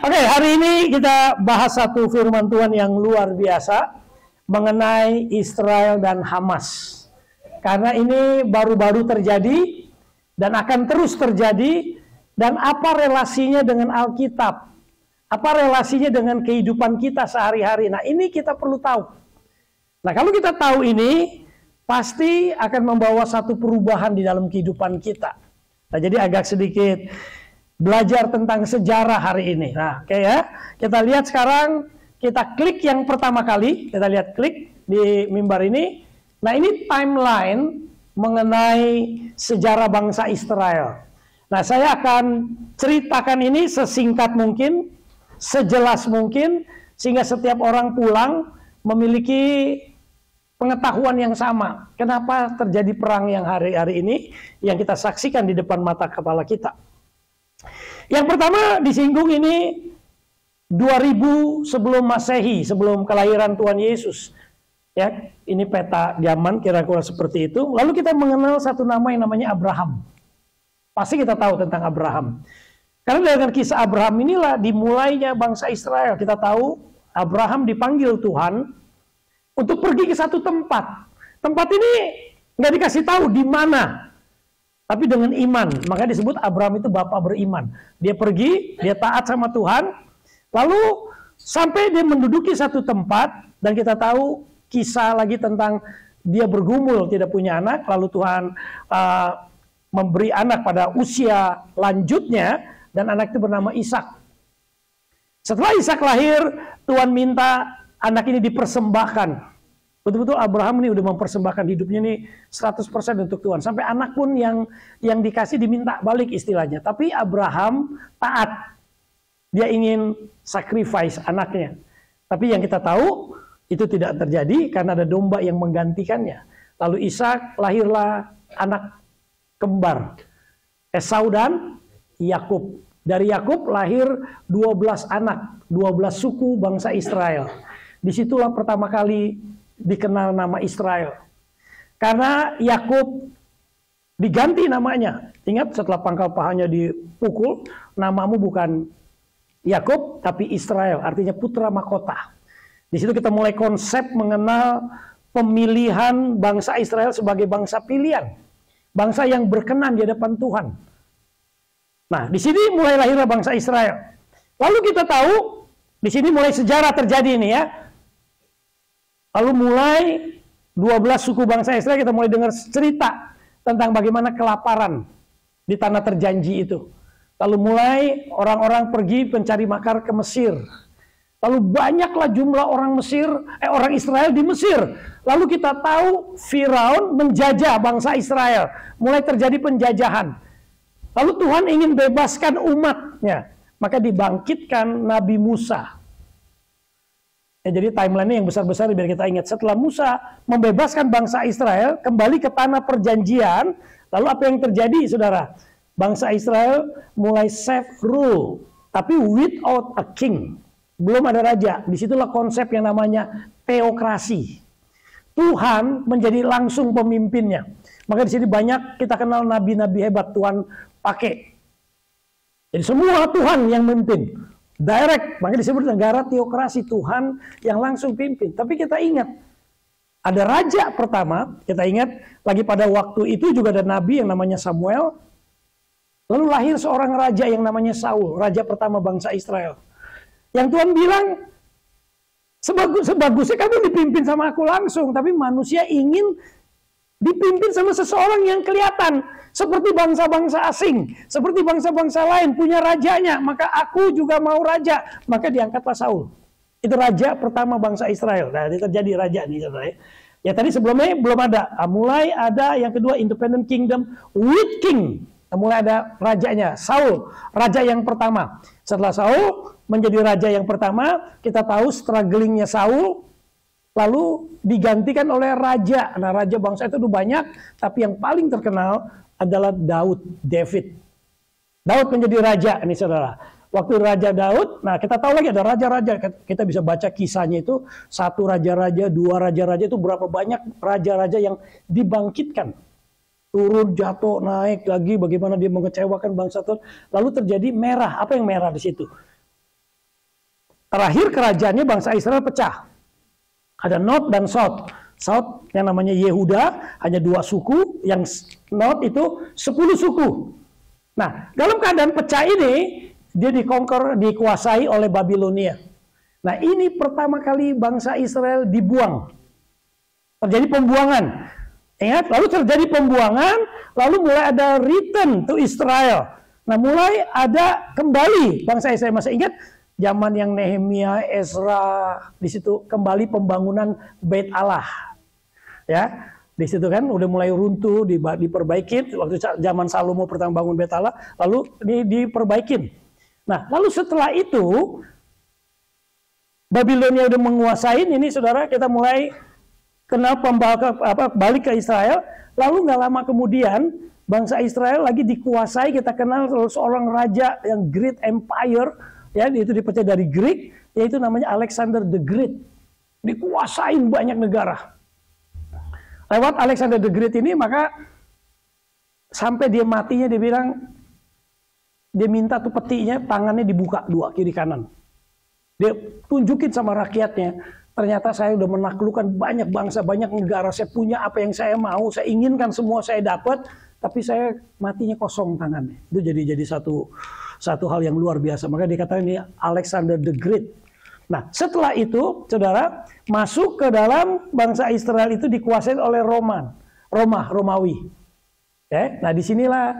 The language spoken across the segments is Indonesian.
Oke, hari ini kita bahas satu firman Tuhan yang luar biasa mengenai Israel dan Hamas. Karena ini baru-baru terjadi dan akan terus terjadi, dan apa relasinya dengan Alkitab? Apa relasinya dengan kehidupan kita sehari-hari? Nah, ini kita perlu tahu. Nah, kalau kita tahu ini, pasti akan membawa satu perubahan di dalam kehidupan kita. Nah, jadi agak sedikit belajar tentang sejarah hari ini. Nah, oke ya. Kita lihat sekarang, kita klik yang pertama kali. Kita lihat klik di mimbar ini. Nah, ini timeline mengenai sejarah bangsa Israel. Nah, saya akan ceritakan ini sesingkat mungkin, sejelas mungkin, sehingga setiap orang pulang memiliki pengetahuan yang sama. Kenapa terjadi perang yang hari-hari ini yang kita saksikan di depan mata kepala kita. Yang pertama disinggung ini 2000 sebelum Masehi, sebelum kelahiran Tuhan Yesus. Ya, ini peta zaman kira-kira seperti itu. Lalu kita mengenal satu nama yang namanya Abraham. Pasti kita tahu tentang Abraham. Karena dengan kisah Abraham inilah dimulainya bangsa Israel. Kita tahu Abraham dipanggil Tuhan untuk pergi ke satu tempat. Tempat ini nggak dikasih tahu di mana, tapi dengan iman. Maka disebut Abraham itu bapak beriman. Dia pergi, dia taat sama Tuhan, lalu sampai dia menduduki satu tempat, dan kita tahu kisah lagi tentang dia bergumul tidak punya anak, lalu Tuhan memberi anak pada usia lanjutnya, dan anak itu bernama Ishak. Setelah Ishak lahir, Tuhan minta anak ini dipersembahkan. Betul-betul Abraham ini udah mempersembahkan hidupnya ini 100% untuk Tuhan. Sampai anak pun yang dikasih diminta balik istilahnya. Tapi Abraham taat. Dia ingin sacrifice anaknya. Tapi yang kita tahu itu tidak terjadi karena ada domba yang menggantikannya. Lalu Ishak, lahirlah anak kembar, Esau dan Yakub. Dari Yakub lahir 12 anak, 12 suku bangsa Israel. Disitulah pertama kali dikenal nama Israel. Karena Yakub diganti namanya. Ingat, setelah pangkal pahanya dipukul, namamu bukan Yakub tapi Israel, artinya putra mahkota. Di situ kita mulai konsep mengenal pemilihan bangsa Israel sebagai bangsa pilihan, bangsa yang berkenan di hadapan Tuhan. Nah, di sini mulai lahirnya bangsa Israel. Lalu kita tahu di sini mulai sejarah terjadi ini ya. Lalu mulai 12 suku bangsa Israel, kita mulai dengar cerita tentang bagaimana kelaparan di tanah terjanji itu. Lalu mulai orang-orang pergi mencari makar ke Mesir. Lalu banyaklah jumlah orang Israel di Mesir. Lalu kita tahu Firaun menjajah bangsa Israel. Mulai terjadi penjajahan. Lalu Tuhan ingin bebaskan umatnya. Maka dibangkitkan Nabi Musa. Ya, jadi timeline-nya yang besar-besar biar kita ingat. Setelah Musa membebaskan bangsa Israel kembali ke tanah perjanjian, lalu apa yang terjadi, saudara? Bangsa Israel mulai self rule, tapi without a king. Belum ada raja. Disitulah konsep yang namanya teokrasi. Tuhan menjadi langsung pemimpinnya. Maka di sini banyak kita kenal nabi-nabi hebat Tuhan pakai. Jadi semua Tuhan yang memimpin. Direct, makanya disebut negara teokrasi, Tuhan yang langsung pimpin. Tapi kita ingat, ada raja pertama, kita ingat, lagi pada waktu itu juga ada nabi yang namanya Samuel. Lalu lahir seorang raja yang namanya Saul, raja pertama bangsa Israel. Yang Tuhan bilang, sebagusnya kamu dipimpin sama aku langsung, tapi manusia ingin dipimpin sama seseorang yang kelihatan. Seperti bangsa-bangsa asing, seperti bangsa-bangsa lain punya rajanya, maka aku juga mau raja. Maka diangkatlah Saul. Itu raja pertama bangsa Israel. Nah, ini terjadi raja nih, saudara. Ya tadi sebelumnya belum ada. Mulai ada yang kedua, independent kingdom with king. Mulai ada rajanya, Saul, raja yang pertama. Setelah Saul menjadi raja yang pertama, kita tahu strugglingnya Saul, lalu digantikan oleh raja. Nah, raja bangsa itu banyak, tapi yang paling terkenal adalah David. Daud menjadi raja, nih saudara. Waktu Raja Daud, nah kita tahu lagi ada raja-raja. Kita bisa baca kisahnya itu, satu raja-raja, dua raja-raja, itu berapa banyak raja-raja yang dibangkitkan. turun, jatuh, naik lagi, bagaimana dia mengecewakan bangsa Tuhan. Lalu terjadi merah. Apa yang merah di situ? Terakhir kerajaannya bangsa Israel pecah. Ada North dan South. South yang namanya Yehuda hanya 2 suku, yang North itu 10 suku. Nah, dalam keadaan pecah ini dia dikuasai oleh Babilonia. Nah, ini pertama kali bangsa Israel dibuang. Terjadi pembuangan. Ingat, lalu terjadi pembuangan, lalu mulai ada return to Israel. Nah, mulai ada kembali bangsa Israel. Masih ingat zaman yang Nehemia, Ezra, di situ kembali pembangunan Bait Allah. Ya, di situ kan udah mulai runtuh, diperbaikin. Waktu zaman Salomo pertama bangun Bait Allah, lalu diperbaikin. Nah, lalu setelah itu Babilonia udah menguasain ini, saudara, kita mulai kenal balik ke Israel. Lalu nggak lama kemudian bangsa Israel lagi dikuasai, kita kenal seorang raja yang great empire, ya, itu dipercaya dari Greek, yaitu namanya Alexander the Great. Dikuasain banyak negara. Lewat Alexander the Great ini, maka sampai dia matinya dia bilang, dia minta tuh petinya tangannya dibuka 2 kiri kanan. Dia tunjukin sama rakyatnya, ternyata saya udah menaklukkan banyak bangsa, banyak negara. Saya punya apa yang saya mau, saya inginkan semua saya dapat, tapi saya matinya kosong tangannya. Itu jadi satu hal yang luar biasa. Maka dikatakan ini Alexander the Great. Nah, setelah itu, saudara, masuk ke dalam bangsa Israel itu dikuasai oleh Romawi. Okay? Nah, disinilah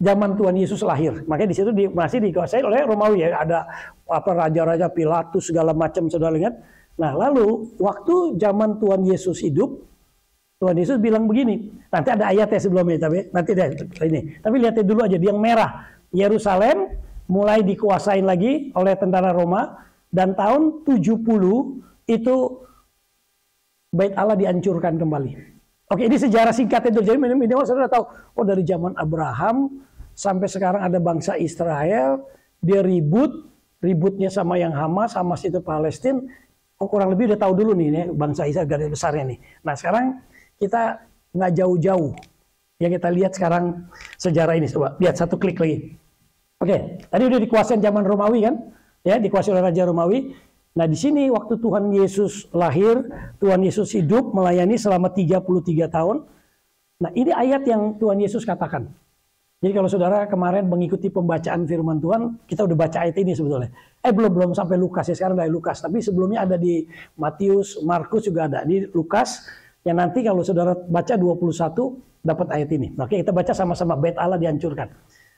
zaman Tuhan Yesus lahir. Makanya di situ masih dikuasai oleh Romawi, ya. Ada raja-raja Pilatus segala macam, saudara lihat. Nah, lalu waktu zaman Tuhan Yesus hidup, Tuhan Yesus bilang begini. Nanti ada ayatnya sebelumnya, tapi nanti deh ini. Tapi lihatnya dulu aja, yang merah. Yerusalem mulai dikuasain lagi oleh tentara Roma, dan tahun 70 itu Bait Allah dihancurkan kembali. Oke, ini sejarah singkatnya dulu. Jadi minimal saudara tahu, oh dari zaman Abraham sampai sekarang ada bangsa Israel, dia ributnya sama yang Hamas itu Palestina. Oh, kurang lebih udah tahu dulu nih bangsa Israel garis besarnya nih. Nah, sekarang kita nggak jauh-jauh. Yang kita lihat sekarang sejarah ini, coba lihat satu klik lagi. Oke, tadi udah dikuasain zaman Romawi kan? Ya, dikuasai oleh Raja Romawi. Nah, di sini waktu Tuhan Yesus lahir, Tuhan Yesus hidup melayani selama 33 tahun. Nah, ini ayat yang Tuhan Yesus katakan. Jadi kalau saudara kemarin mengikuti pembacaan firman Tuhan, kita udah baca ayat ini sebetulnya. Belum sampai Lukas ya, sekarang dari Lukas. Tapi sebelumnya ada di Matius, Markus juga ada. Di Lukas, yang nanti kalau saudara baca 21, dapat ayat ini. Oke, kita baca sama-sama, Bait Allah dihancurkan.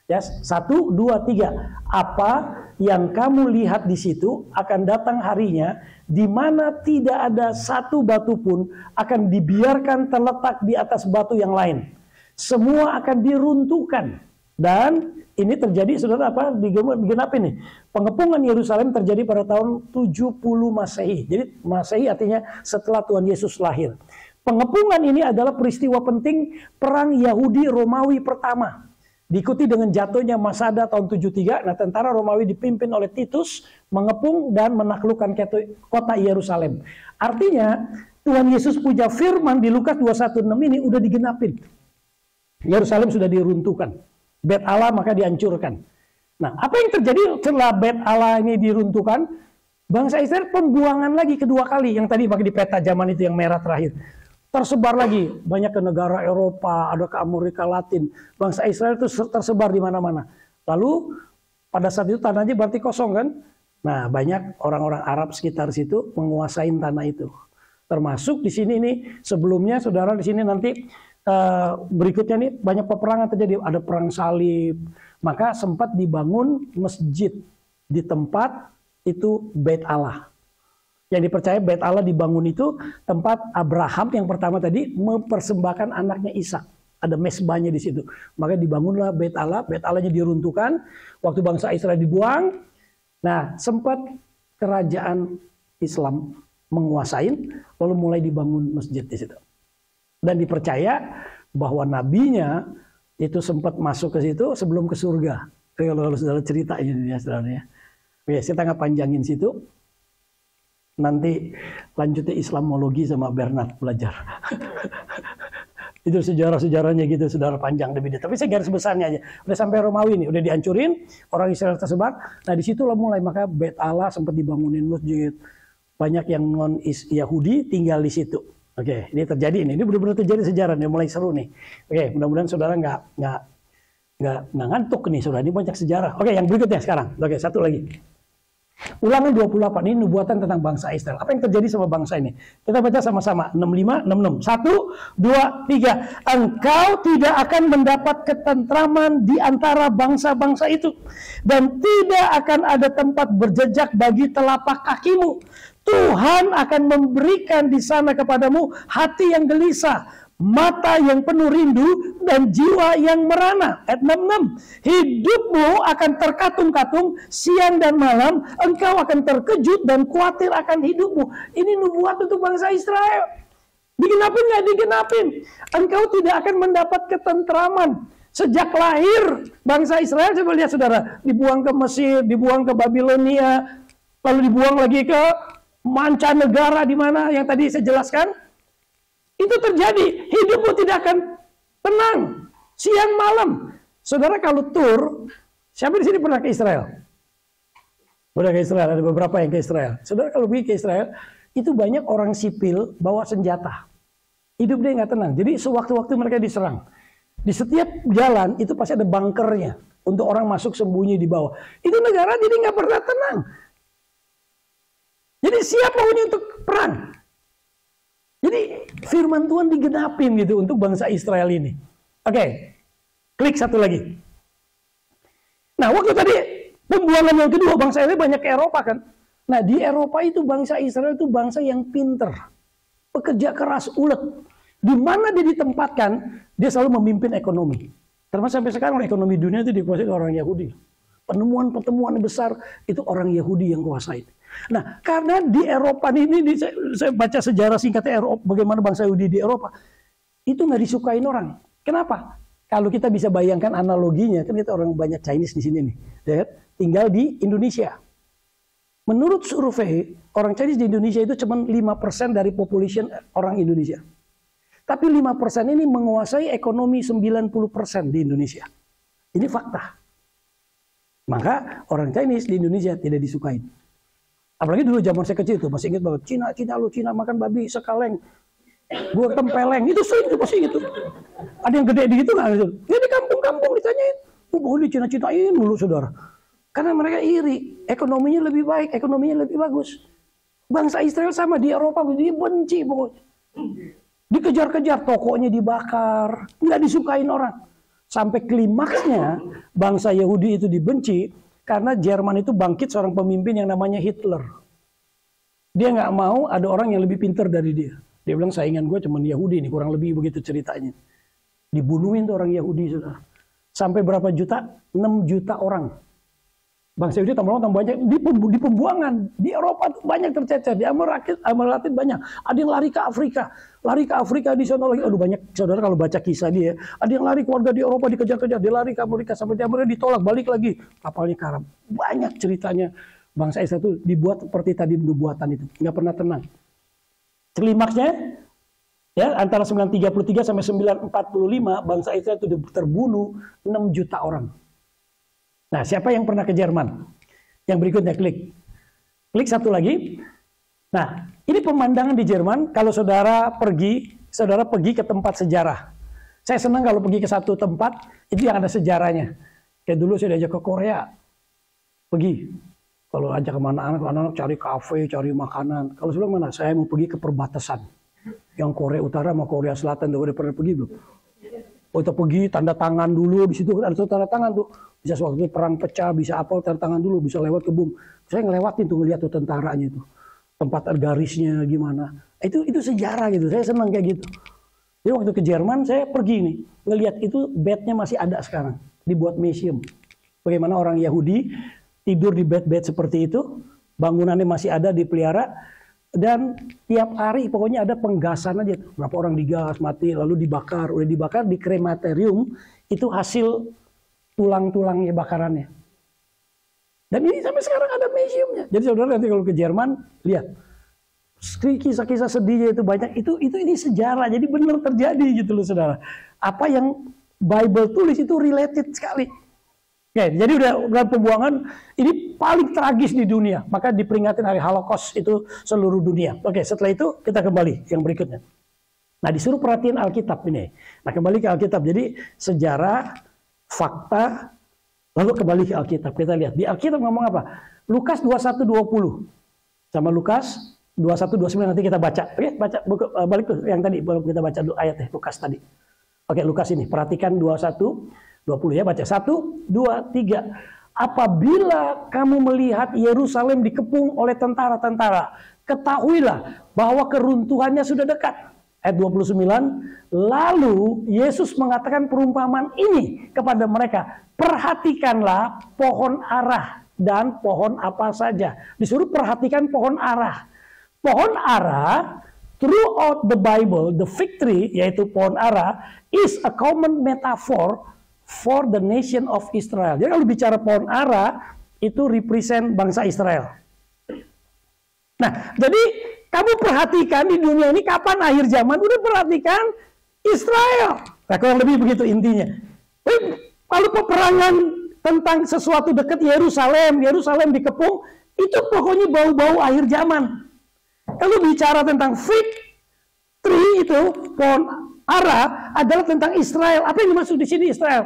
Ya, 1, 2, 3. Apa yang kamu lihat di situ akan datang harinya di mana tidak ada satu batu pun akan dibiarkan terletak di atas batu yang lain. Semua akan diruntuhkan. Dan ini terjadi, saudara, digenapin nih. Pengepungan Yerusalem terjadi pada tahun 70 Masehi. Jadi Masehi artinya setelah Tuhan Yesus lahir. Pengepungan ini adalah peristiwa penting perang Yahudi Romawi pertama. Diikuti dengan jatuhnya Masada tahun 73. Nah, tentara Romawi dipimpin oleh Titus mengepung dan menaklukkan kota Yerusalem. Artinya Tuhan Yesus punya firman di Lukas 21:6 ini udah digenapin. Yerusalem sudah diruntuhkan. Bait Allah maka dihancurkan. Nah, apa yang terjadi setelah Bait Allah ini diruntuhkan? Bangsa Israel pembuangan lagi kedua kali. Yang tadi pakai di peta zaman itu yang merah terakhir. Tersebar lagi, banyak ke negara Eropa, ada ke Amerika Latin. Bangsa Israel itu tersebar di mana-mana. Lalu pada saat itu tanahnya berarti kosong kan? Nah, banyak orang-orang Arab sekitar situ menguasai tanah itu. Termasuk di sini nih, sebelumnya saudara di sini nanti berikutnya nih banyak peperangan terjadi, ada perang salib. Maka sempat dibangun masjid di tempat itu Bait Allah. Yang dipercaya Bait Allah dibangun itu tempat Abraham yang pertama tadi mempersembahkan anaknya Ishak. Ada mesbahnya di situ. Maka dibangunlah Bait Allah. Bait Allahnya diruntuhkan. Waktu bangsa Israel dibuang. Nah, sempat kerajaan Islam menguasain, lalu mulai dibangun masjid di situ. Dan dipercaya bahwa nabinya itu sempat masuk ke situ sebelum ke surga. Kalau saudara cerita ini ya, saudara ya. Oke, kita nggak panjangin situ. Nanti lanjutnya Islamologi sama Bernard belajar. Itu sejarah-sejarahnya gitu, saudara, panjang lebih detail. Tapi saya garis besarnya aja. Udah sampai Romawi nih, udah dihancurin, orang Israel tersebar. Nah disitulah mulai, maka Bait Allah sempat dibangunin masjid. Banyak yang non Yahudi tinggal di situ. Oke, ini terjadi ini. Ini benar-benar terjadi sejarah nih, mulai seru nih. Oke, mudah-mudahan saudara nggak ngantuk nih, saudara. Ini banyak sejarah. Oke, yang berikutnya sekarang. Oke, satu lagi. Ulangan 28, ini nubuatan tentang bangsa Israel. Apa yang terjadi sama bangsa ini? Kita baca sama-sama, 65, 66. 1, 2, 3. Engkau tidak akan mendapat ketentraman di antara bangsa-bangsa itu. Dan tidak akan ada tempat berjejak bagi telapak kakimu. Tuhan akan memberikan di sana kepadamu hati yang gelisah, mata yang penuh rindu, dan jiwa yang merana. Ayat 66. Hidupmu akan terkatung-katung siang dan malam, engkau akan terkejut dan khawatir akan hidupmu. Ini nubuat untuk bangsa Israel. Digenapin nggak digenapin? Engkau tidak akan mendapat ketentraman. Sejak lahir bangsa Israel, coba lihat saudara, dibuang ke Mesir, dibuang ke Babilonia, lalu dibuang lagi ke mancanegara di mana yang tadi saya jelaskan. Itu terjadi, hidupmu tidak akan tenang siang malam. Saudara kalau tur, siapa di sini pernah ke Israel? Pernah ke Israel, ada beberapa yang ke Israel. Saudara kalau pergi ke Israel, itu banyak orang sipil bawa senjata. Hidup dia nggak tenang. Jadi sewaktu-waktu mereka diserang. Di setiap jalan itu pasti ada bunkernya untuk orang masuk sembunyi di bawah. Itu negara jadi nggak pernah tenang. Jadi siap maunya untuk perang. Jadi firman Tuhan digenapin gitu untuk bangsa Israel ini. Oke, klik satu lagi. Nah waktu tadi pembuangan yang kedua, bangsa Israel banyak ke Eropa kan. Nah di Eropa itu bangsa Israel itu bangsa yang pinter, pekerja keras, ulet. Di mana dia ditempatkan, dia selalu memimpin ekonomi. Termasuk sampai sekarang ekonomi dunia itu dikuasai orang Yahudi. Pertemuan-pertemuan besar itu orang Yahudi yang kuasai. Nah, karena di Eropa ini saya baca sejarah singkatnya Eropa, bagaimana bangsa Yahudi di Eropa, itu nggak disukain orang. Kenapa? Kalau kita bisa bayangkan analoginya, kan kita orang banyak Chinese di sini nih, ya, tinggal di Indonesia. Menurut survei, orang Chinese di Indonesia itu cuma 5% dari population orang Indonesia. Tapi 5% ini menguasai ekonomi 90% di Indonesia. Ini fakta. Maka orang Chinese di Indonesia tidak disukain. Apalagi dulu zaman saya kecil tuh, masih ingat banget. Cina makan babi sekaleng. Gua tempeleng, itu sering tuh, pasti gitu. Ada yang gede gitu nggak? Ini di kampung-kampung ditanyain. Oh, di Cina-Cinain dulu saudara. Karena mereka iri, ekonominya lebih baik, ekonominya lebih bagus. Bangsa Israel sama di Eropa, dia benci pokoknya. Dikejar-kejar, tokonya dibakar, nggak disukain orang. Sampai klimaksnya bangsa Yahudi itu dibenci karena Jerman itu bangkit seorang pemimpin yang namanya Hitler. Dia nggak mau ada orang yang lebih pintar dari dia. Dia bilang saingan gue cuma Yahudi nih, kurang lebih begitu ceritanya. Dibunuhin tuh orang Yahudi sudah. Sampai berapa juta? 6 juta orang. Bangsa Yahudi tambah banyak di pembuangan. Di Eropa tuh banyak tercecer. Di Amerika Latin banyak. Ada yang lari ke Afrika. Lari ke Afrika di sana lagi. Aduh banyak saudara kalau baca kisah dia. Ada yang lari keluarga di Eropa dikejar-kejar. Dia lari ke Amerika. Sampai di Amerika ditolak. Balik lagi. Kapalnya karam. Banyak ceritanya. Bangsa Israel itu dibuat seperti tadi nubuatan itu. Nggak pernah tenang. Klimaksnya ya antara 933 sampai 945 bangsa Israel itu terbunuh 6 juta orang. Nah, siapa yang pernah ke Jerman? Yang berikutnya klik. Klik satu lagi. Nah, ini pemandangan di Jerman kalau saudara pergi ke tempat sejarah. Saya senang kalau pergi ke satu tempat itu yang ada sejarahnya. Kayak dulu saya diajak ke Korea. Pergi. Kalau ajak kemana anak-anak cari kafe, cari makanan. Kalau sebelum mana? Saya mau pergi ke perbatasan. Yang Korea Utara sama Korea Selatan udah pernah pergi belum? Oh, kita pergi tanda tangan dulu di situ ada tanda tangan tuh. Bisa sewaktu perang pecah, bisa apa tanda tangan dulu, bisa lewat ke bum. Saya ngelewatin tuh ngeliat tuh tentaranya itu. Tempat garisnya gimana. Itu sejarah gitu. Saya senang kayak gitu. Jadi waktu ke Jerman saya pergi nih, ngelihat itu bednya masih ada sekarang, dibuat museum. Bagaimana orang Yahudi tidur di bed-bed seperti itu, bangunannya masih ada dipelihara. Dan tiap hari pokoknya ada penggasan aja. Berapa orang digas, mati, lalu dibakar. Udah dibakar di krematorium, itu hasil tulang-tulangnya bakarannya. Dan ini sampai sekarang ada museumnya. Jadi saudara nanti kalau ke Jerman, lihat. kisah-kisah sedihnya itu banyak. Ini sejarah, jadi benar terjadi gitu loh saudara. Apa yang Bible tulis itu related sekali. Oke, jadi udah pembuangan ini paling tragis di dunia. Maka diperingatin hari Holocaust itu seluruh dunia. Oke, setelah itu kita kembali yang berikutnya. Nah, disuruh perhatiin Alkitab ini. Nah, kembali ke Alkitab. Jadi sejarah, fakta, lalu kembali ke Alkitab. Kita lihat di Alkitab ngomong apa? Lukas 21:20 sama Lukas 21:29 nanti kita baca. Oke, baca balik ke yang tadi kita baca dulu ayatnya Lukas tadi. Oke, Lukas ini perhatikan 21:20 ya, baca 1, 2, 3. Apabila kamu melihat Yerusalem dikepung oleh tentara-tentara, ketahuilah bahwa keruntuhannya sudah dekat. Ayat 29, lalu Yesus mengatakan perumpamaan ini kepada mereka. Perhatikanlah pohon ara dan pohon apa saja. Disuruh perhatikan pohon ara. Pohon ara, throughout the Bible, the fig tree, yaitu pohon ara, is a common metaphor for the nation of Israel. Jadi kalau bicara pohon ara, itu represent bangsa Israel. Nah, jadi kamu perhatikan di dunia ini kapan akhir zaman, udah perhatikan Israel. Nah, kurang lebih begitu intinya. Kalau peperangan tentang sesuatu dekat Yerusalem dikepung, itu pokoknya bau-bau akhir zaman. Kalau bicara tentang fig tree itu, pohon ara adalah tentang Israel. Apa yang dimaksud di sini Israel?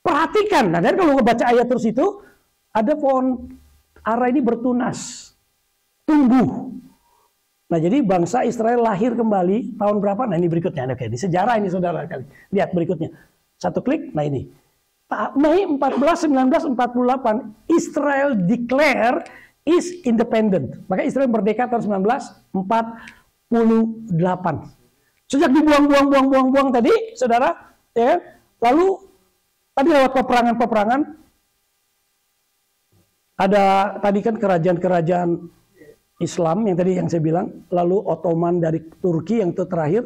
Perhatikan. Nah, dan kalau baca ayat terus itu, ada pohon ara ini bertunas, tumbuh. Nah, jadi bangsa Israel lahir kembali tahun berapa? Nah, ini berikutnya. Oke, di sejarah ini saudara kali. Lihat berikutnya. Satu klik. Nah, ini. Mei 14, 1948, Israel declare is independent. Maka Israel merdeka tahun 1948. Sejak dibuang tadi, saudara, ya. Lalu tadi lewat peperangan-peperangan, ada tadi kan kerajaan-kerajaan Islam yang tadi yang saya bilang, lalu Ottoman dari Turki yang itu terakhir,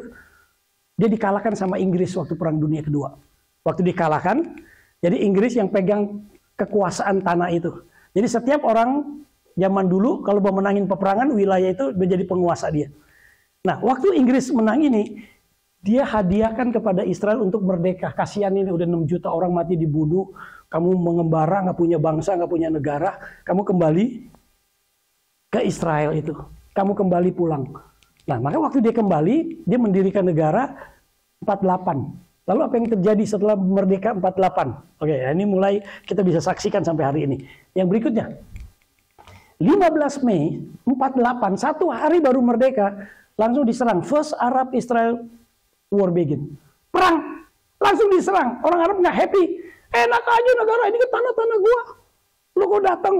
dia dikalahkan sama Inggris waktu Perang Dunia Kedua. Waktu dikalahkan, jadi Inggris yang pegang kekuasaan tanah itu. Jadi setiap orang zaman dulu kalau mau menangin peperangan, wilayah itu menjadi penguasa dia. Nah, waktu Inggris menang ini, dia hadiahkan kepada Israel untuk merdeka. Kasihan ini udah 6 juta orang mati dibunuh, kamu mengembara, nggak punya bangsa, nggak punya negara, kamu kembali ke Israel itu. Kamu kembali pulang. Nah, maka waktu dia kembali, dia mendirikan negara 48. Lalu apa yang terjadi setelah merdeka 48? Oke, ini mulai kita bisa saksikan sampai hari ini. Yang berikutnya, 15 Mei 48, satu hari baru merdeka, langsung diserang. First Arab-Israel War begin. Perang, langsung diserang. Orang Arab nggak happy. Enak aja negara ini ke tanah-tanah gua. Lu kok datang?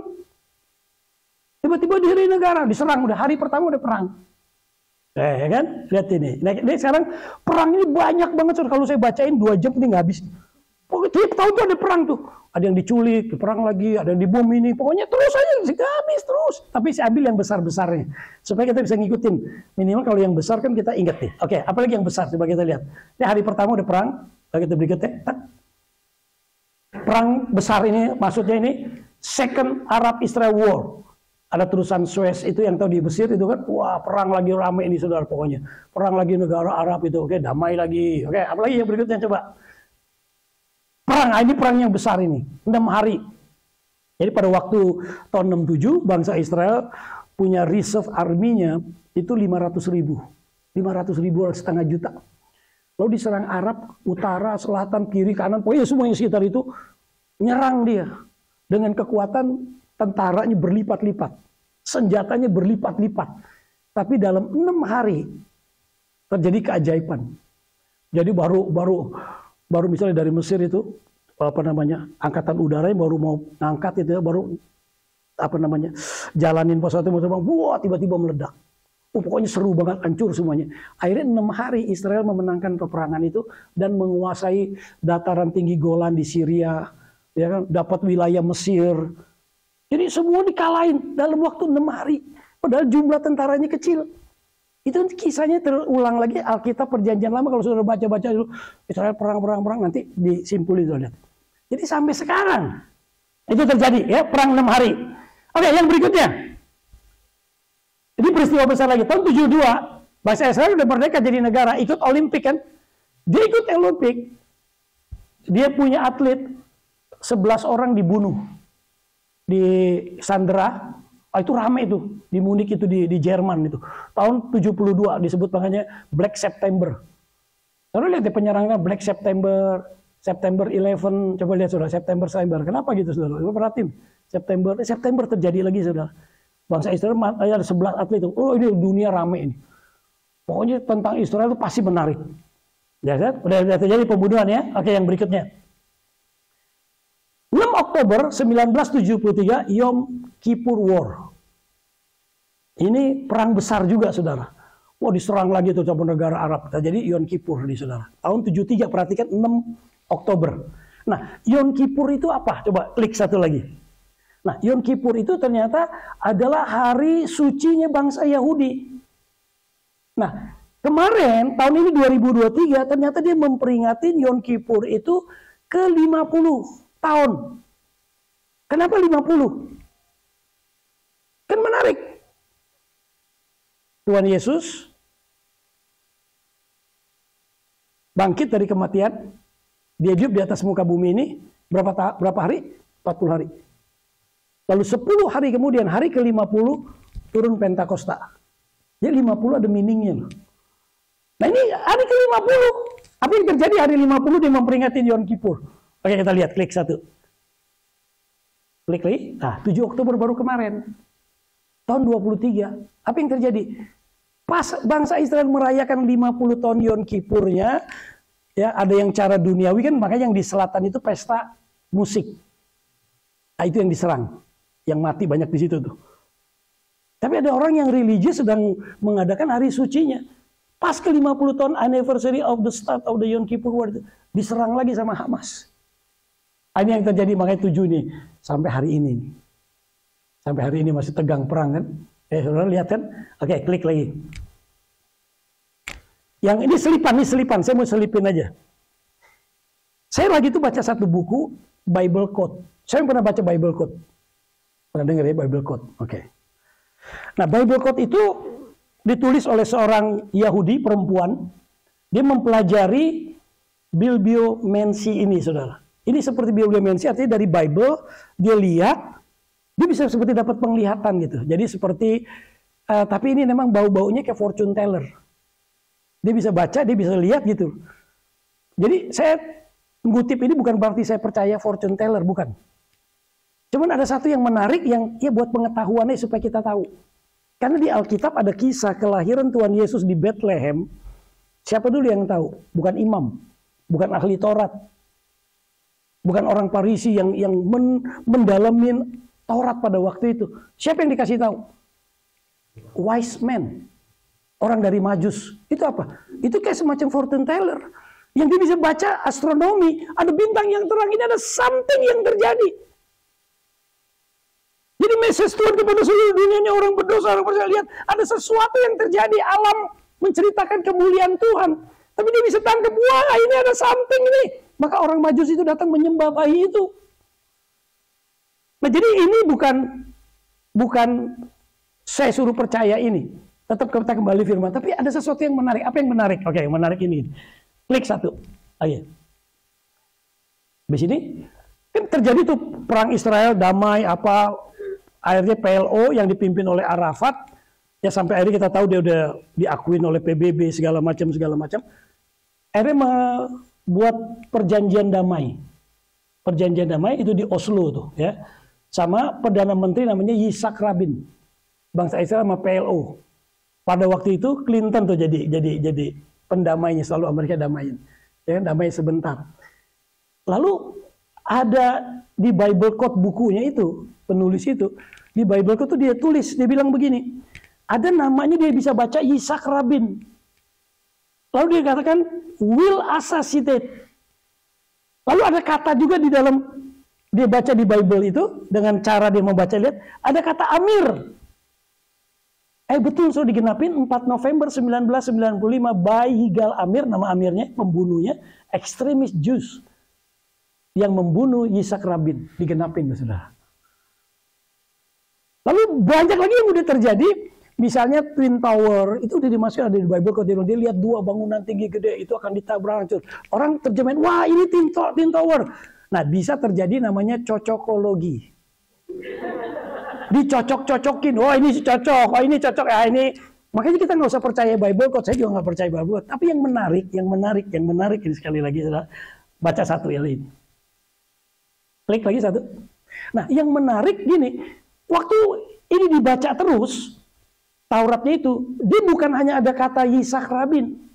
Tiba-tiba diri negara diserang, udah hari pertama udah perang. Kan? Lihat ini. Nah, sekarang perang ini banyak banget. Kalau saya bacain 2 jam ini nggak habis. Pokoknya tiap tahun tuh ada perang tuh. Ada yang diculik, perang lagi, ada yang dibom ini. Pokoknya terus aja, nggak habis terus. Tapi saya ambil yang besar-besarnya. Supaya kita bisa ngikutin. Minimal kalau yang besar kan kita ingat nih. Oke, apalagi yang besar? Coba kita lihat. Ini hari pertama udah perang. Kita berikutnya. Perang besar ini, maksudnya ini Second Arab-Israel War. Ada terusan Suez itu yang tahu di Mesir itu kan, wah perang lagi ramai ini saudara pokoknya. Perang lagi negara Arab itu, oke damai lagi. Oke, apalagi yang berikutnya coba. Perang, ini perang yang besar ini, 6 hari. Jadi pada waktu tahun 67, bangsa Israel punya reserve army-nya itu 500.000. 500.000 setengah juta. Lalu diserang Arab, utara, selatan, kiri, kanan, pokoknya semuanya sekitar itu nyerang dia. Dengan kekuatan tentaranya berlipat-lipat, senjatanya berlipat-lipat. Tapi dalam 6 hari terjadi keajaiban. Jadi baru misalnya dari Mesir itu angkatan udaranya baru mau ngangkat itu ya, baru jalanin pesawatnya mau terbang, wah tiba-tiba meledak. Pokoknya seru banget, hancur semuanya. Akhirnya 6 hari Israel memenangkan peperangan itu dan menguasai dataran tinggi Golan di Syria, ya kan, dapat wilayah Mesir. Jadi semua dikalahin dalam waktu 6 hari. Padahal jumlah tentaranya kecil. Itu kisahnya terulang lagi Alkitab Perjanjian Lama. Kalau sudah baca-baca dulu, Israel perang, nanti disimpulin. Jadi sampai sekarang itu terjadi, ya, perang 6 hari. Oke, yang berikutnya. Ini peristiwa besar lagi. Tahun 72, bangsa Israel udah merdeka jadi negara, ikut Olimpik kan. Dia ikut Olimpik. Dia punya atlet, 11 orang dibunuh. Di Sandera. Itu rame itu. Di Munich itu, di Jerman itu. Tahun 72 disebut makanya Black September. Lalu lihat di penyerangan Black September, September 11, coba lihat saudara, September. Kenapa gitu saudara? Coba perhatiin. September terjadi lagi saudara. Bangsa Israel ada 11 atlet itu. Oh ini dunia rame ini. Pokoknya tentang Israel itu pasti menarik. Ya kan? Udah terjadi pembunuhan ya. Oke, yang berikutnya. 6 Oktober 1973 Yom Kippur War. Ini perang besar juga saudara. Wah diserang lagi tuh sama negara Arab. Jadi Yom Kippur nih saudara. Tahun 73 perhatikan 6 Oktober. Nah Yom Kippur itu apa? Coba klik satu lagi. Nah, Yom Kippur itu ternyata adalah hari sucinya bangsa Yahudi. Nah, kemarin tahun ini 2023 ternyata dia memperingati Yom Kippur itu ke 50 tahun. Kenapa 50? Kan menarik. Tuhan Yesus bangkit dari kematian. Dia hidup di atas muka bumi ini berapa hari? 40 hari. Lalu 10 hari kemudian, hari ke-50, turun Pentakosta. Jadi 50 ada meaningnya. Nah ini hari ke-50. Apa yang terjadi hari 50 dia memperingati Yom Kippur. Oke kita lihat, klik satu. Klik lagi. Nah 7 Oktober baru kemarin. Tahun 23. Apa yang terjadi? Pas bangsa Israel merayakan 50 tahun Yom Kippurnya, ya ada yang cara duniawi kan, makanya yang di selatan itu pesta musik. Nah itu yang diserang. Yang mati banyak di situ tuh. Tapi ada orang yang religius sedang mengadakan hari sucinya. Pas ke 50 tahun anniversary of the start of the Yom Kippur War, diserang lagi sama Hamas. Ini yang terjadi makanya 7 nih sampai hari ini. Sampai hari ini masih tegang perang kan? Saudara lihat kan? Oke, klik lagi. Yang ini selipan, saya mau selipin aja. Saya lagi tuh baca satu buku Bible Code. Saya pernah baca Bible Code. Pernah dengar ya Bible Code? Oke. Nah Bible Code itu ditulis oleh seorang Yahudi perempuan. Dia mempelajari bibliomancy ini saudara. Ini seperti bibliomancy artinya dari Bible dia lihat, dia bisa seperti dapat penglihatan gitu. Jadi seperti, tapi ini memang bau-baunya kayak fortune teller. Dia bisa baca, dia bisa lihat gitu. Jadi saya mengutip ini bukan berarti saya percaya fortune teller, bukan. Cuman ada satu yang menarik yang ya buat pengetahuannya supaya kita tahu. Karena di Alkitab ada kisah kelahiran Tuhan Yesus di Bethlehem. Siapa dulu yang tahu? Bukan imam, bukan ahli Taurat, bukan orang Farisi yang mendalamin Taurat pada waktu itu. Siapa yang dikasih tahu? Wise man, orang dari Majus. Itu apa? Itu kayak semacam fortune teller yang dia bisa baca astronomi. Ada bintang yang terang, ini ada something yang terjadi. Jadi message Tuhan kepada seluruh dunianya orang berdosa, orang percaya, lihat ada sesuatu yang terjadi, alam menceritakan kemuliaan Tuhan. Tapi dia bisa tangkap, wah ini ada something ini. Maka orang Majus itu datang menyembah bayi itu. Nah jadi ini bukan saya suruh percaya ini. Tetap kita kembali firman. Tapi ada sesuatu yang menarik. Apa yang menarik? Oke, yang menarik ini. Klik satu. Ayo. Di sini kan terjadi tuh perang Israel, damai apa. Akhirnya PLO yang dipimpin oleh Arafat, ya sampai akhirnya kita tahu dia udah diakuin oleh PBB segala macam. Akhirnya membuat perjanjian damai. Perjanjian damai itu di Oslo tuh, ya, sama perdana menteri namanya Yitzhak Rabin, bangsa Israel sama PLO. Pada waktu itu Clinton tuh jadi pendamainya, selalu Amerika damain, ya damai sebentar. Lalu ada di Bible Code bukunya itu, penulis itu, di Bible Code itu dia tulis, dia bilang begini, ada namanya dia bisa baca Yitzhak Rabin. Lalu dia katakan, will assassinate. Lalu ada kata juga di dalam, dia baca di Bible itu, dengan cara dia membaca, lihat, ada kata Amir. Betul, so digenapin 4 November 1995, by Yigal Amir, nama Amirnya, pembunuhnya, ekstremis Jews. Yang membunuh Yitzhak Rabin, digenapin, saudara. Lalu banyak lagi yang udah terjadi. Misalnya Twin Tower, itu udah dimasukkan ada di Bible, kalau dia lihat dua bangunan tinggi gede, itu akan ditabrak hancur. Orang terjemahin, wah ini Twin Tower. Nah, bisa terjadi namanya cocokologi. Dicocok-cocokin, oh ini cocok, oh ini cocok, ya ini. Makanya kita nggak usah percaya Bible Code, saya juga nggak percaya Bible Code. Tapi yang menarik ini sekali lagi, saudara, baca satu ya ini. Klik lagi satu. Nah, yang menarik gini, waktu ini dibaca terus, Tauratnya itu, dia bukan hanya ada kata Yitzhak Rabin,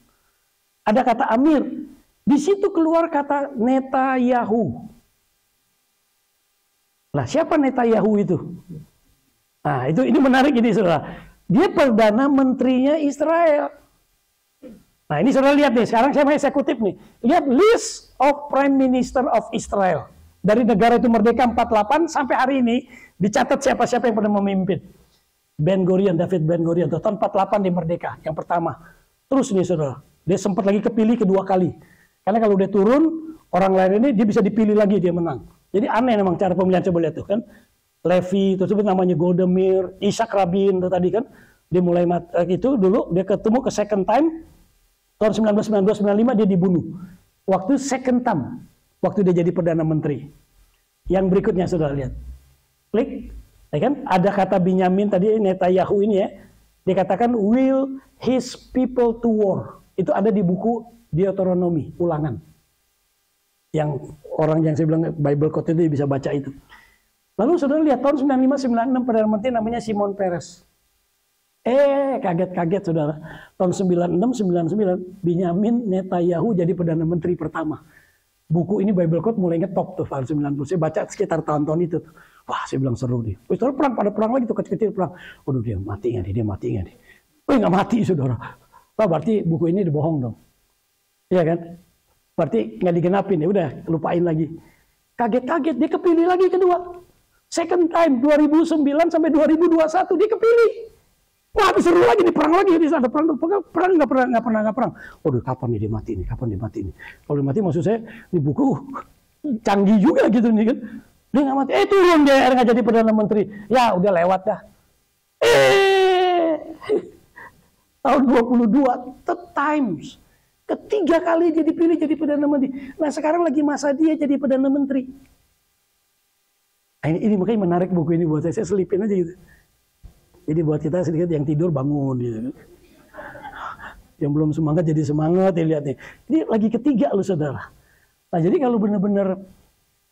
ada kata Amir. Di situ keluar kata Netanyahu. Nah, siapa Netanyahu itu? Nah, ini menarik ini, saudara. Dia perdana menterinya Israel. Nah, ini saudara lihat nih, sekarang saya kutip nih. Lihat list of Prime Minister of Israel. Dari negara itu merdeka 48 sampai hari ini, dicatat siapa-siapa yang pernah memimpin. David Ben Gurion, tahun 48 dia merdeka, yang pertama. Terus nih saudara, dia sempat lagi kepilih kedua kali. Karena kalau dia turun, orang lain ini dia bisa dipilih lagi, dia menang. Jadi aneh memang cara pemilihan, coba lihat tuh kan. Levi, tersebut namanya Goldemir, Yitzhak Rabin, tadi kan. Dia mulai itu dulu, dia ketemu ke second time, tahun 1992-95 dia dibunuh. Waktu second time, waktu dia jadi Perdana Menteri. Yang berikutnya saudara lihat. Klik. Ya kan? Ada kata Binyamin tadi, Netanyahu ini ya, dikatakan will his people to war. Itu ada di buku Deuteronomy, Ulangan. Yang orang yang saya bilang Bible Code itu bisa baca itu. Lalu saudara lihat tahun 95-96 Perdana Menteri namanya Shimon Peres. Kaget-kaget saudara. Tahun 96-99 Binyamin Netanyahu jadi Perdana Menteri pertama. Buku ini Bible Code mulai ngetop tuh tahun 90. Saya baca sekitar tahun-tahun itu tuh. Wah, saya bilang seru nih. Saudara perang, pada perang lagi tuh kecil-kecil perang. Waduh, dia mati nggak nih? Nggak mati saudara. Wah, berarti buku ini dibohong dong. Iya kan? Berarti nggak digenapin, ya udah lupain lagi. Kaget-kaget dia kepilih lagi kedua. Second time 2009 sampai 2021 dia kepilih. Wah, seru lagi nih, perang lagi, bisa ada perang nggak pernah. Waduh, kapan nih dia mati nih? Kalau dia mati maksud saya di buku canggih juga gitu nih kan. Dia nggak mati. Turun dia nggak jadi Perdana Menteri. Ya udah lewat dah. Tahun 22 third times. Ketiga kali dia dipilih jadi Perdana Menteri. Nah, sekarang lagi masa dia jadi Perdana Menteri. Nah, ini makanya menarik buku ini buat saya selipin aja gitu. Jadi buat kita sedikit yang tidur bangun gitu. Yang belum semangat jadi semangat, ya lihat nih. Ini lagi ketiga loh saudara. Nah, jadi kalau benar-benar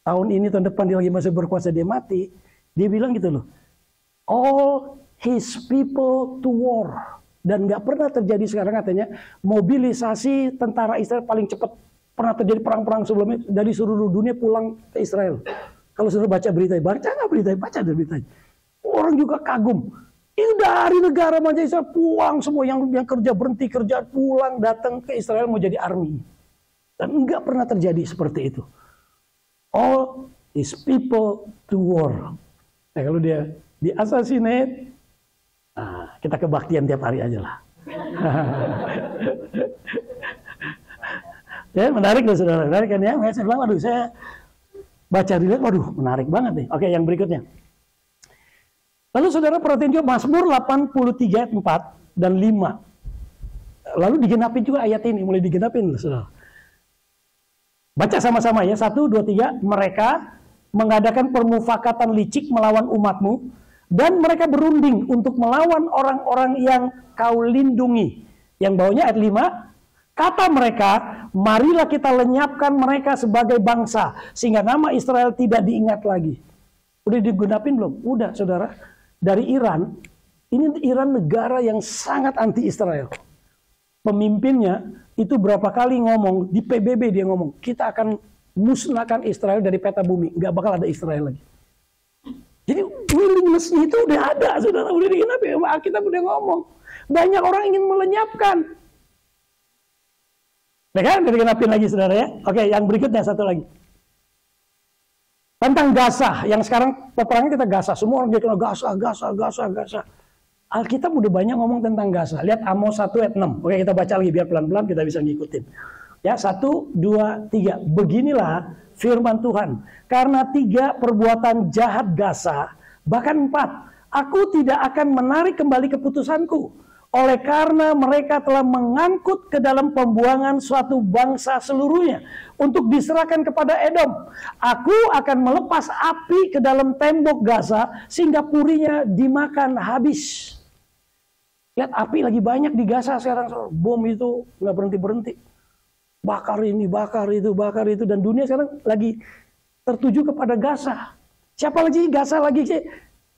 tahun ini, tahun depan dia lagi masih berkuasa, dia mati. Dia bilang gitu loh. All his people to war. Dan nggak pernah terjadi sekarang katanya mobilisasi tentara Israel paling cepat. Pernah terjadi perang-perang sebelumnya dari seluruh dunia pulang ke Israel. Kalau sudah baca berita, baca beritanya. Orang juga kagum. Itu dari negara manja Israel pulang semua, yang kerja berhenti kerja pulang datang ke Israel mau jadi army. Dan nggak pernah terjadi seperti itu. All his people to war. Nah, kalau dia di assassinate, kita kebaktian tiap hari aja lah. Ya, menarik loh saudara, menarik kan ya. Saya bilang, waduh, saya baca dilihat, waduh, menarik banget nih. Oke, yang berikutnya. Lalu saudara perhatiin juga Mazmur 83 ayat 4 dan 5. Lalu digenapin juga ayat ini, mulai digenapin saudara. Baca sama-sama ya, 1, 2, 3. Mereka mengadakan permufakatan licik melawan umatmu, dan mereka berunding untuk melawan orang-orang yang kau lindungi. Yang bawahnya ayat 5. Kata mereka, marilah kita lenyapkan mereka sebagai bangsa, sehingga nama Israel tidak diingat lagi. Udah digenapin belum? Udah saudara. Dari Iran, ini Iran negara yang sangat anti-Israel. Pemimpinnya itu berapa kali ngomong, di PBB dia ngomong, kita akan musnahkan Israel dari peta bumi, nggak bakal ada Israel lagi. Jadi willingness-nya itu udah ada, saudara, udah digenapin, kita udah ngomong. Banyak orang ingin melenyapkan. Ya kan, udah digenapin lagi saudara ya. Oke, yang berikutnya satu lagi. Tentang Gaza, yang sekarang peperangan kita Gaza, semua orang dia kenal Gaza. Alkitab udah banyak ngomong tentang Gaza. Lihat Amos 1 ayat 6. Oke, kita baca lagi biar pelan-pelan kita bisa ngikutin. Ya, 1, 2, 3. Beginilah firman Tuhan. Karena 3 perbuatan jahat Gaza, bahkan 4, Aku tidak akan menarik kembali keputusanku, oleh karena mereka telah mengangkut ke dalam pembuangan suatu bangsa seluruhnya untuk diserahkan kepada Edom. Aku akan melepas api ke dalam tembok Gaza sehingga purinya dimakan habis. Lihat, api lagi banyak di Gaza sekarang. Bom itu nggak berhenti-berhenti. Bakar ini, bakar itu. Dan dunia sekarang lagi tertuju kepada Gaza. Siapa lagi Gaza lagi sih?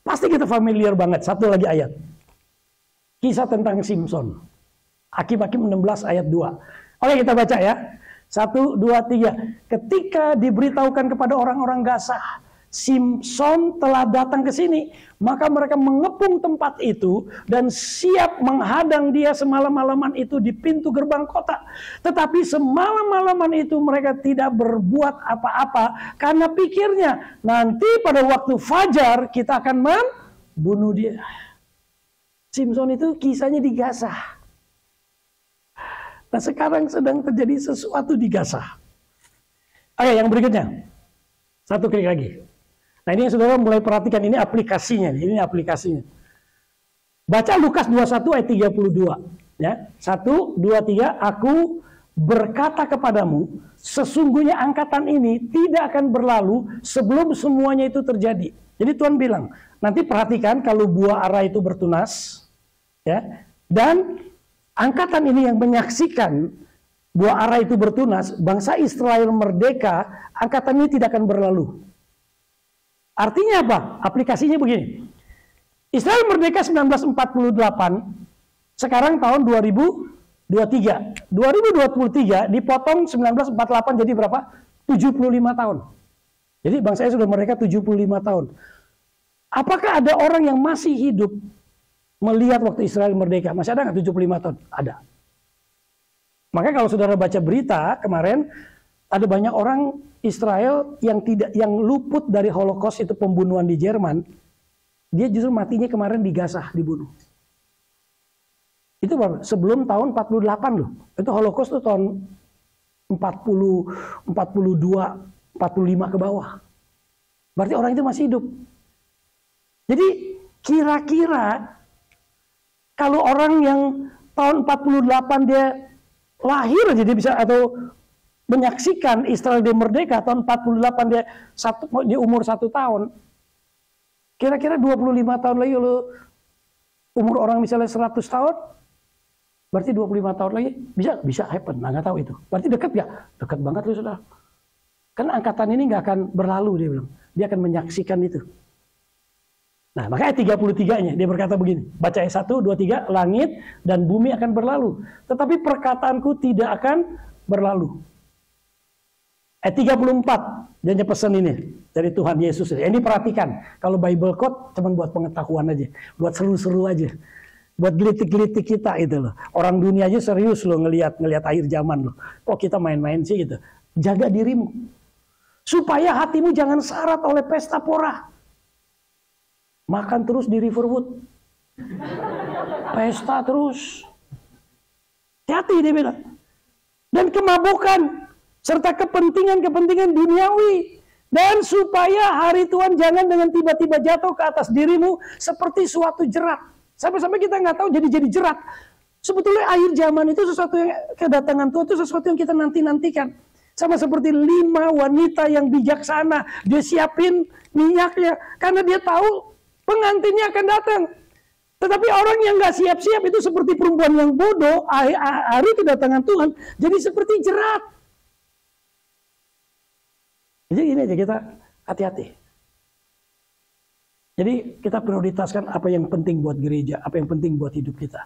Pasti kita familiar banget. Satu lagi ayat. Kisah tentang Simpson. Hakim-Hakim 16 ayat 2. Oke, kita baca ya. 1, 2, 3. Ketika diberitahukan kepada orang-orang Gaza, Simpson telah datang ke sini, maka mereka mengepung tempat itu dan siap menghadang dia semalam-malaman itu di pintu gerbang kota. Tetapi semalam-malaman itu mereka tidak berbuat apa-apa karena pikirnya nanti pada waktu fajar kita akan membunuh dia. Simpson itu kisahnya di Gaza. Nah, sekarang sedang terjadi sesuatu di Gaza. Oke, yang berikutnya. Satu klik lagi. Nah, ini saudara mulai perhatikan, ini aplikasinya. Ini aplikasinya. Baca Lukas 21 ayat 32. Ya. 1, 2, 3. Aku berkata kepadamu, sesungguhnya angkatan ini tidak akan berlalu sebelum semuanya itu terjadi. Jadi Tuhan bilang, nanti perhatikan kalau buah ara itu bertunas, ya, dan angkatan ini yang menyaksikan buah ara itu bertunas, bangsa Israel merdeka, angkatan ini tidak akan berlalu. Artinya apa? Aplikasinya begini. Israel merdeka 1948, sekarang tahun 2023. 2023 dipotong 1948 jadi berapa? 75 tahun. Jadi bangsa Israel sudah merdeka 75 tahun. Apakah ada orang yang masih hidup melihat waktu Israel merdeka? Masih ada nggak 75 tahun? Ada. Makanya kalau saudara baca berita kemarin, ada banyak orang Israel yang luput dari Holocaust, itu pembunuhan di Jerman. Dia justru matinya kemarin di Gaza, dibunuh. Itu baru sebelum tahun 48 loh. Itu Holocaust itu tahun 40, 42, 45 ke bawah. Berarti orang itu masih hidup. Jadi kira-kira kalau orang yang tahun 48 dia lahir aja dia bisa, atau menyaksikan Israel dia merdeka tahun 48 dia umur 1 tahun. Kira-kira 25 tahun lagi kalau umur orang misalnya 100 tahun, berarti 25 tahun lagi bisa happen. Nah, nggak tahu itu. Berarti dekat nggak? Dekat banget loh saudara. Karena angkatan ini nggak akan berlalu, dia bilang. Dia akan menyaksikan itu. Nah, makanya 33-nya dia berkata begini. Baca ayat 1, 2, 3, langit dan bumi akan berlalu, tetapi perkataanku tidak akan berlalu. Ayat 34, dia pesan ini dari Tuhan Yesus. Ini perhatikan, kalau Bible Code cuma buat pengetahuan aja, buat seru-seru aja, buat gelitik-gelitik kita itu loh. Orang dunia aja serius loh ngelihat akhir zaman loh. Kok kita main-main sih gitu? Jaga dirimu, supaya hatimu jangan syarat oleh pesta pora. Makan terus di Riverwood, pesta terus, hati dia bilang, dan kemabukan serta kepentingan-kepentingan duniawi, dan supaya hari Tuhan jangan dengan tiba-tiba jatuh ke atas dirimu seperti suatu jerat. Sampai-sampai kita nggak tahu jadi jerat. Sebetulnya akhir zaman itu sesuatu yang, kedatangan Tuhan itu sesuatu yang kita nanti-nantikan. Sama seperti 5 wanita yang bijaksana, dia siapin minyaknya karena dia tahu pengantinnya akan datang. Tetapi orang yang nggak siap-siap itu seperti perempuan yang bodoh, hari kedatangan Tuhan jadi seperti jerat. Jadi ini aja, kita hati-hati. Jadi kita prioritaskan apa yang penting buat gereja, apa yang penting buat hidup kita.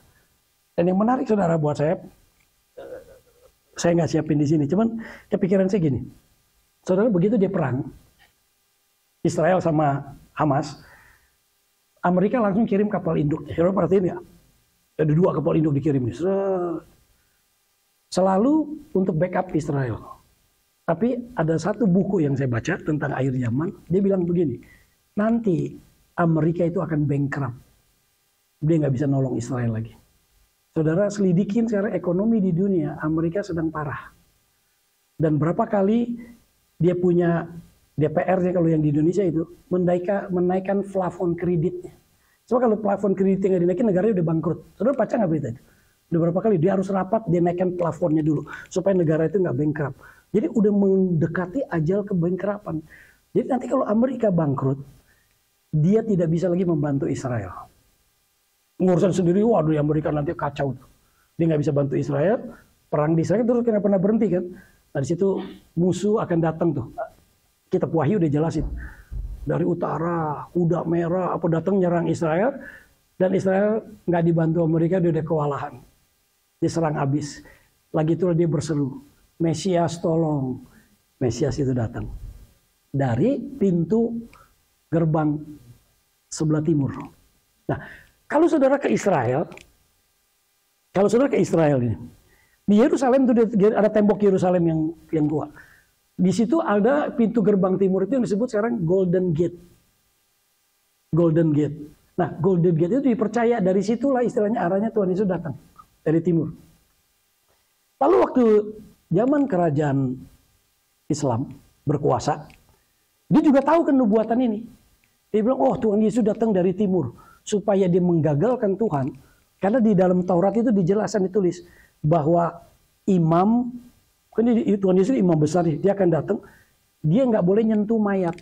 Dan yang menarik saudara buat saya nggak siapin di sini, cuman kepikiran saya gini. Saudara, begitu dia perang Israel sama Hamas, Amerika langsung kirim kapal induk. Saudara perhatiin ya, ada 2 kapal induk dikirim. Selalu untuk backup Israel. Tapi ada satu buku yang saya baca tentang akhir zaman, dia bilang begini, nanti Amerika itu akan bankrupt. Dia nggak bisa nolong Israel lagi. Saudara, selidikin secara ekonomi di dunia, Amerika sedang parah. Dan berapa kali dia punya DPR-nya kalau yang di Indonesia itu, menaikkan plafon kreditnya. Coba kalau plafon kredit yang dinaikin, negaranya udah bangkrut. Saudara baca nggak berita itu? Udah berapa kali dia harus rapat, dia naikkan plafonnya dulu supaya negara itu nggak bankrupt. Jadi udah mendekati ajal kebankrapan. Jadi nanti kalau Amerika bangkrut, dia tidak bisa lagi membantu Israel. Ngurusan sendiri, waduh Amerika nanti kacau. Dia nggak bisa bantu Israel, perang di Israel terus nggak pernah berhenti kan. Nah di situ musuh akan datang tuh. Kitab Wahyu udah jelasin. Dari utara, kuda merah, apa datang nyerang Israel. Dan Israel nggak dibantu Amerika, dia udah kewalahan. Diserang habis. Lagi itu dia berseru, Mesias tolong. Mesias itu datang. Dari pintu gerbang sebelah timur. Nah, kalau saudara ke Israel ini, di Yerusalem itu ada tembok Yerusalem yang kuat. Di situ ada pintu gerbang timur itu yang disebut sekarang Golden Gate. Golden Gate. Nah, Golden Gate itu dipercaya dari situlah istilahnya arahnya Tuhan Yesus datang dari timur. Lalu waktu zaman kerajaan Islam berkuasa, dia juga tahu kenubuatan ini. Dia bilang, oh Tuhan Yesus datang dari timur supaya dia menggagalkan Tuhan. Karena di dalam Taurat itu dijelaskan ditulis bahwa imam, kan Tuhan Yesus imam besar, dia akan datang, dia nggak boleh nyentuh mayat.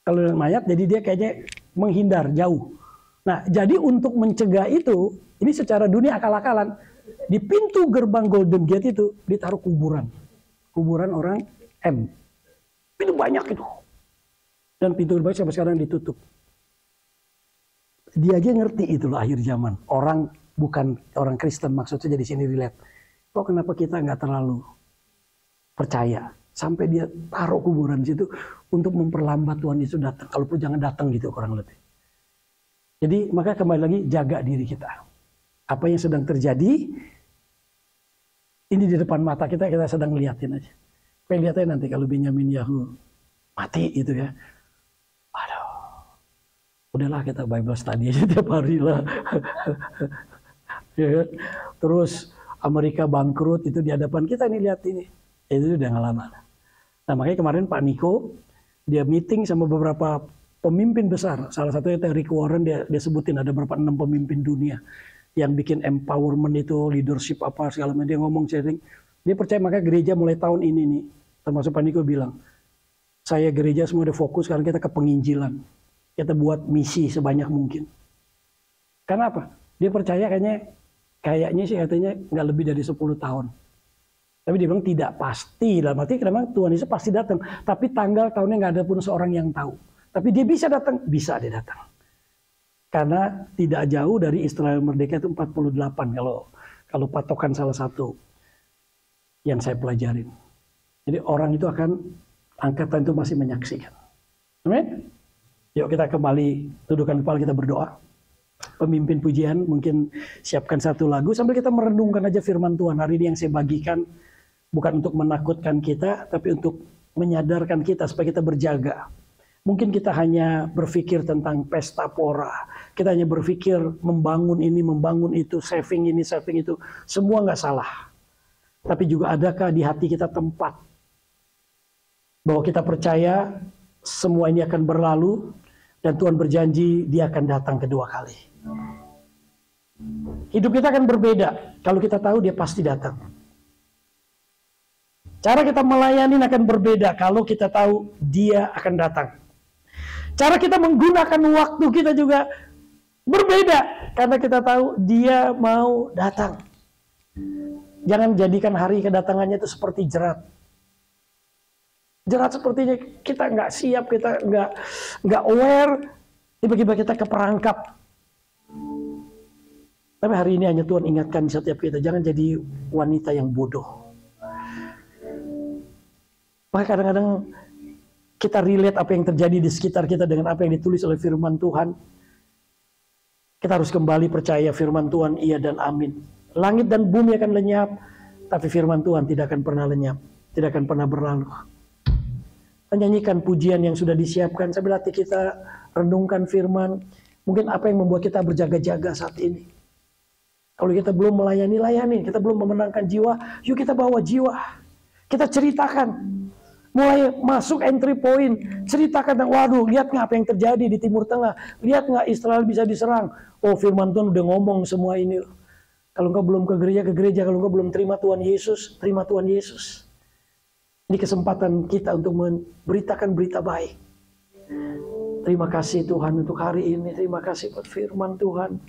Kalau mayat, jadi dia kayaknya menghindar jauh. Nah, jadi untuk mencegah itu, ini secara dunia akal-akalan, di pintu gerbang Golden Gate itu ditaruh kuburan orang M. Itu banyak itu, dan pintu gerbang sampai sekarang ditutup. Dia aja ngerti itulah akhir zaman. Orang bukan orang Kristen maksudnya, jadi sini relate. Kok kenapa kita nggak terlalu percaya sampai dia taruh kuburan di situ untuk memperlambat Tuhan Yesus datang. Kalaupun jangan datang gitu kurang lebih. Jadi maka kembali lagi jaga diri kita. Apa yang sedang terjadi ini di depan mata kita sedang liatin aja. Kayak lihatnya nanti kalau Benyamin Yahu mati itu ya. Aduh. Udahlah kita Bible study aja tiap hari lah. Ya kan? Terus Amerika bangkrut itu di hadapan kita nih, lihat ini. Itu udah nggak lama. Nah makanya kemarin Pak Niko dia meeting sama beberapa pemimpin besar. Salah satunya Rick Warren, dia sebutin ada berapa 6 pemimpin dunia yang bikin empowerment itu, leadership apa segala macam. Dia ngomong sharing. Dia percaya maka gereja mulai tahun ini nih, termasuk Pak Niko bilang, saya gereja semua udah fokus sekarang kita ke penginjilan. Kita buat misi sebanyak mungkin. Karena apa? Dia percaya kayaknya sih katanya nggak lebih dari 10 tahun. Tapi dia bilang tidak pasti. Dalam arti memang Tuhan Yesus pasti datang. Tapi tanggal tahunnya nggak ada pun seorang yang tahu. Tapi dia bisa datang. Bisa dia datang. Karena tidak jauh dari Israel merdeka itu 48. Kalau patokan salah satu yang saya pelajarin. Jadi orang itu akan, angkatan itu masih menyaksikan. Amin? Yuk kita kembali tundukkan kepala, kita berdoa. Pemimpin pujian mungkin siapkan satu lagu sambil kita merenungkan aja firman Tuhan hari ini yang saya bagikan. Bukan untuk menakutkan kita, tapi untuk menyadarkan kita supaya kita berjaga. Mungkin kita hanya berpikir tentang pesta pora. Kita hanya berpikir membangun ini, membangun itu, saving ini, saving itu. Semua nggak salah. Tapi juga adakah di hati kita tempat bahwa kita percaya semua ini akan berlalu dan Tuhan berjanji dia akan datang kedua kali. Hidup kita akan berbeda kalau kita tahu dia pasti datang. Cara kita melayani akan berbeda kalau kita tahu dia akan datang. Cara kita menggunakan waktu kita juga berbeda karena kita tahu dia mau datang. Jangan jadikan hari kedatangannya itu seperti jerat. Jerat sepertinya kita nggak siap, kita nggak aware, tiba-tiba kita keperangkap. Tapi hari ini hanya Tuhan ingatkan setiap kita, jangan jadi wanita yang bodoh. Maka kadang-kadang kita relate apa yang terjadi di sekitar kita dengan apa yang ditulis oleh firman Tuhan. Kita harus kembali percaya firman Tuhan iya dan amin. Langit dan bumi akan lenyap, tapi firman Tuhan tidak akan pernah lenyap, tidak akan pernah berlalu. Menyanyikan pujian yang sudah disiapkan sambil hati kita renungkan firman. Mungkin apa yang membuat kita berjaga-jaga saat ini. Kalau kita belum melayani, kita belum memenangkan jiwa, yuk kita bawa jiwa. Kita ceritakan Mulai masuk entry point, ceritakan, waduh, lihat nggak apa yang terjadi di Timur Tengah, lihat nggak Israel bisa diserang. Oh, firman Tuhan udah ngomong semua ini. Kalau engkau belum ke gereja, kalau engkau belum terima Tuhan Yesus, terima Tuhan Yesus. Ini kesempatan kita untuk memberitakan berita baik. Terima kasih Tuhan untuk hari ini, terima kasih buat firman Tuhan.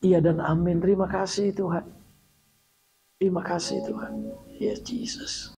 Iya dan amin, terima kasih Tuhan. Terima kasih Tuhan. Yes, Jesus.